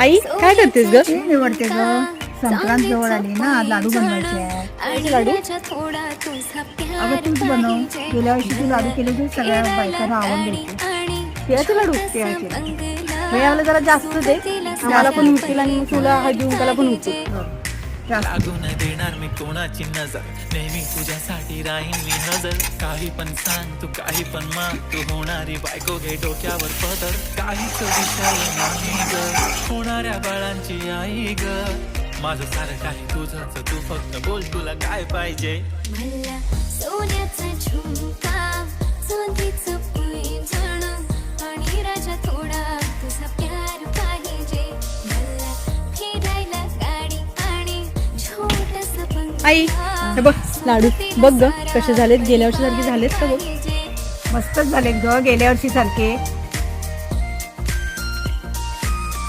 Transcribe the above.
आई काय करतेस ग? ते निवडते ग. संक्रांत जवळ आली ना, लाडू बनवायचे आहे. लाडू अगं तूच बनव. गेल्या वर्षी तू लाडू केले होते, सगळ्या बायकांना आवडले होते. तिळाचे लाडू तिळाचे. मला जरा जास्त दे, आम्हाला पण होतील आणि मग तुला हळदी कुंकाला पण होतील. जास्त. लागून देणार मी कोणाची नजर, नेहमी तुझ्यासाठी राहीन मी हजर. काही पण सांग तू, काही पण मान, तू होणारी बायको घे डोक्यावर पदर. काहीच विषय नाही ग, होणाऱ्या बाळांची आई ग. माझं सारं काही तुझंच, तू फक्त बोल तुला काय पाहिजे. मला सोन्याचा झुमका, चांदीचं पैंजण आणि राजा थोडा तुझा प्यार पाहिजे. मला फिरायला गाडी आणि छोटासा बंगला. आई हे बघ लाडू बघ ग कसे झालेत, गेल्या वर्षी सारखे झालेत का बघ. मस्तच झाले ग गेल्या वर्षी सारखे.